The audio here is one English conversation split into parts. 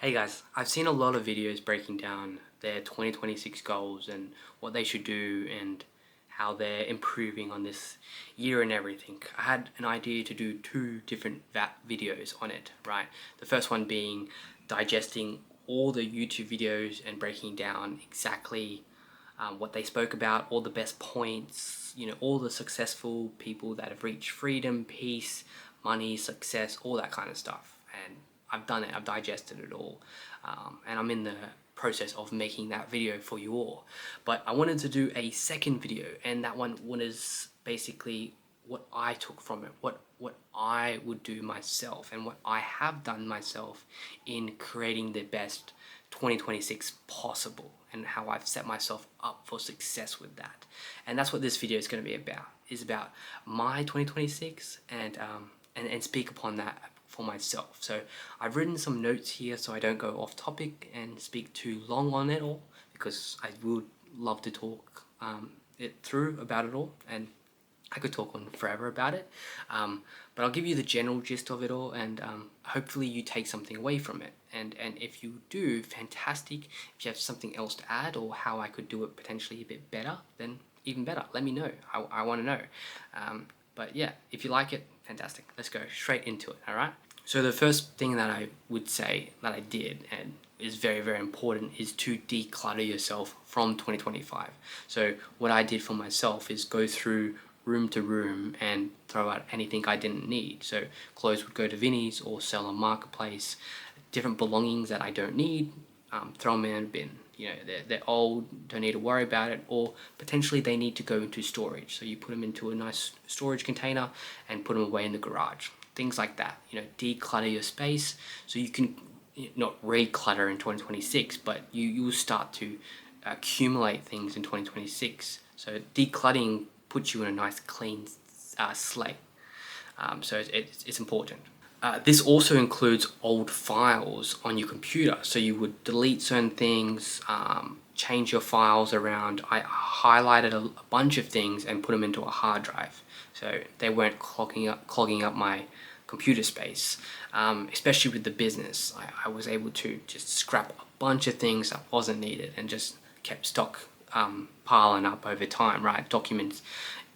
Hey guys, I've seen a lot of videos breaking down their 2026 goals and what they should do and how they're improving on this year and everything. I had an idea to do two different videos on it, right? The first one being digesting all the YouTube videos and breaking down exactly what they spoke about, all the best points, all the successful people that have reached freedom, peace, money, success, all that kind of stuff. And I've done it, I've digested it all. And I'm in the process of making that video for you all. But I wanted to do a second video, and that one was basically what I took from it, what I would do myself and what I have done myself in creating the best 2026 possible, and how I've set myself up for success with that. And that's what this video is going to be about, is about my 2026 and speak upon that for myself. So I've written some notes here so I don't go off topic and speak too long on it all, because I would love to talk it through about it all, and I could talk on forever about it, but I'll give you the general gist of it all, and hopefully you take something away from it. And if you do, fantastic. If you have something else to add, or how I could do it potentially a bit better, then even better. Let me know. I want to know. But yeah, if you like it, fantastic. Let's go straight into it, all right? So the first thing that I would say that I did, and is very, very important, is to declutter yourself from 2025. So what I did for myself is go through room to room and throw out anything I didn't need. So clothes would go to Vinnie's or sell on Marketplace. Different belongings that I don't need, throw them in a bin. They're old, don't need to worry about it, or potentially they need to go into storage. So you put them into a nice storage container and put them away in the garage. Things like that. Declutter your space so you can not reclutter in 2026, but you will start to accumulate things in 2026. So decluttering puts you in a nice clean slate. So it's important. This also includes old files on your computer. So you would delete certain things, change your files around. I highlighted a bunch of things and put them into a hard drive, so they weren't clogging up my computer space. Especially with the business, I was able to just scrap a bunch of things that wasn't needed and just kept stock piling up over time, right? Documents,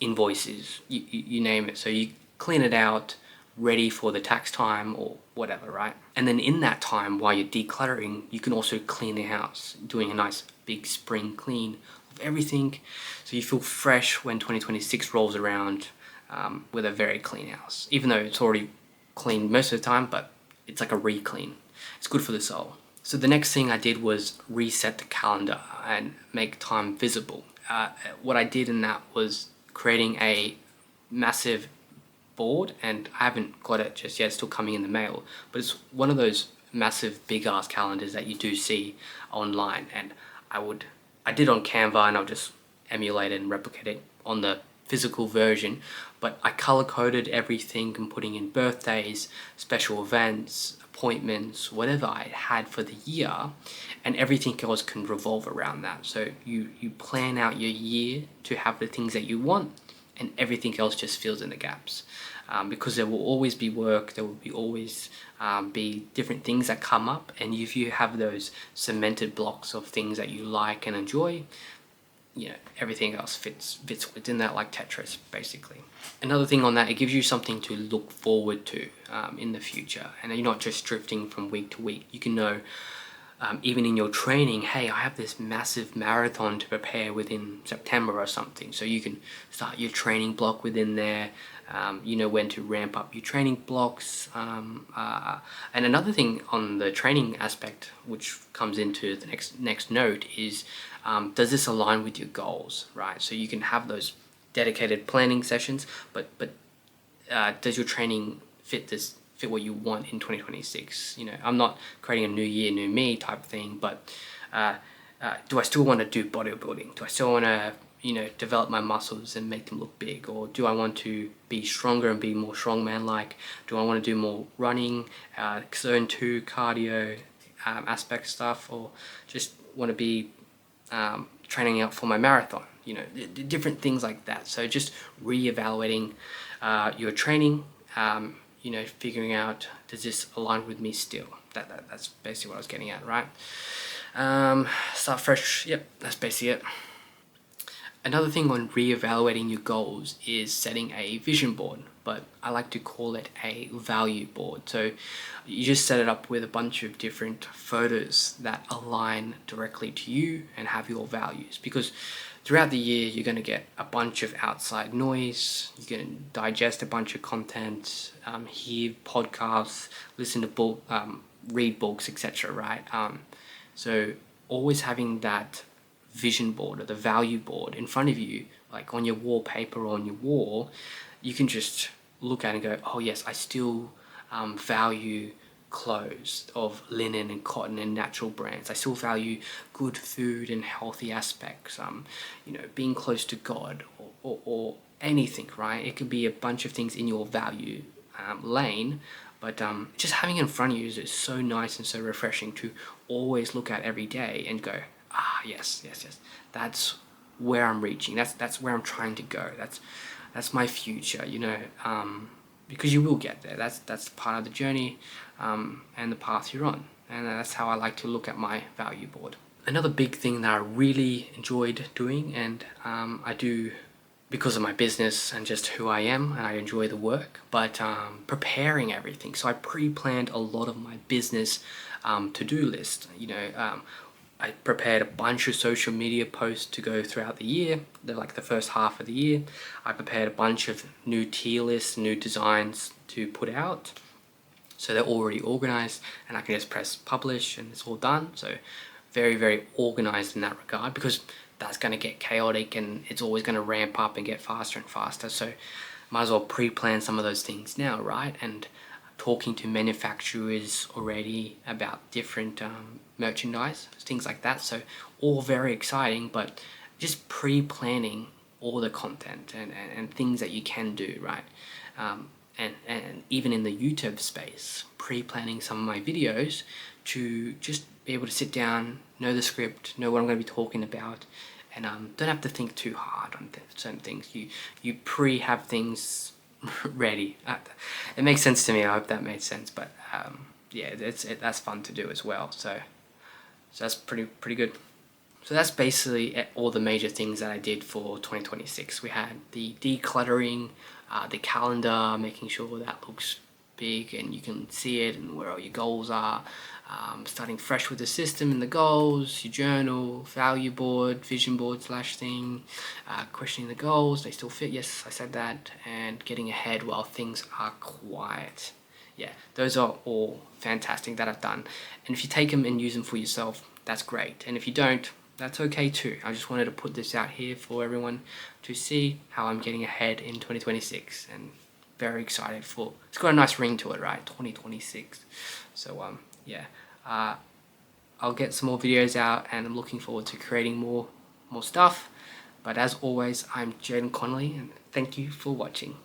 invoices, you name it. So you clean it out, ready for the tax time or whatever, right? And then in that time, while you're decluttering, you can also clean the house, doing a nice big spring clean of everything, so you feel fresh when 2026 rolls around, with a very clean house, even though it's already clean most of the time, but it's like a re-clean. It's good for the soul. So the next thing I did was reset the calendar and make time visible. What I did in that was creating a massive board, and I haven't got it just yet, it's still coming in the mail, but it's one of those massive big ass calendars that you do see online. And I did on Canva, and I'll just emulate it and replicate it on the physical version, but I color coded everything and putting in birthdays, special events, appointments, whatever I had for the year, and everything else can revolve around that. So you plan out your year to have the things that you want, and everything else just fills in the gaps. Because there will always be work, there will always be different things that come up, and if you have those cemented blocks of things that you like and enjoy, everything else fits within that, like Tetris, basically. Another thing on that, it gives you something to look forward to in the future, and you're not just drifting from week to week. You can know, even in your training, hey, I have this massive marathon to prepare within September or something. So you can start your training block within there. You know when to ramp up your training blocks. And another thing on the training aspect, which comes into the next note, is does this align with your goals, right? So you can have those dedicated planning sessions, but does your training fit what you want in 2026? I'm not creating a new year, new me type thing, but do I still want to do bodybuilding? Do I still want to, develop my muscles and make them look big? Or do I want to be stronger and be more strongman-like? Do I want to do more running, zone 2 cardio aspect stuff, or just want to be training out for my marathon? Different things like that. So just re-evaluating your training, figuring out, does this align with me still? That's basically what I was getting at, right? Start fresh. Yep, that's basically it. Another thing on re-evaluating your goals is setting a vision board, but I like to call it a value board. So you just set it up with a bunch of different photos that align directly to you and have your values, because throughout the year you're going to get a bunch of outside noise. You can digest a bunch of content, hear podcasts, listen to book, read books, etc. Right? So always having that vision board or the value board in front of you, like on your wallpaper or on your wall, you can just look at it and go, oh yes, I still value clothes of linen and cotton and natural brands. I still value good food and healthy aspects, being close to God, or anything, right? It could be a bunch of things in your value lane, but just having it in front of you is so nice and so refreshing to always look at every day and go, yes, that's where I'm reaching. That's where I'm trying to go. That's my future, because you will get there. That's part of the journey, and the path you're on. And that's how I like to look at my value board. Another big thing that I really enjoyed doing, and I do because of my business and just who I am, and I enjoy the work, but preparing everything. So I pre-planned a lot of my business to-do list. I prepared a bunch of social media posts to go throughout the year. They're like the first half of the year. I prepared a bunch of new tier lists, new designs to put out. So they're already organized, and I can just press publish and it's all done. So very, very organized in that regard, because that's going to get chaotic and it's always going to ramp up and get faster and faster. So might as well pre-plan some of those things now, right? And talking to manufacturers already about different merchandise, things like that. So all very exciting, but just pre-planning all the content and things that you can do, right? And even in the YouTube space, pre-planning some of my videos to just be able to sit down, know the script, know what I'm going to be talking about, and don't have to think too hard on certain things. You have things ready. It makes sense to me. I hope that made sense. But yeah, that's fun to do as well. So that's pretty good. So that's basically all the major things that I did for 2026. We had the decluttering, the calendar, making sure that looks big and you can see it and where all your goals are. Starting fresh with the system and the goals, your journal, value board, vision board / thing, questioning the goals, they still fit, yes, I said that, and getting ahead while things are quiet. Yeah, those are all fantastic that I've done. And if you take them and use them for yourself, that's great. And if you don't, that's okay too. I just wanted to put this out here for everyone to see how I'm getting ahead in 2026, and very excited for, it's got a nice ring to it, right? 2026. So yeah, I'll get some more videos out, and I'm looking forward to creating more stuff. But as always, I'm Jaden Connolly, and thank you for watching.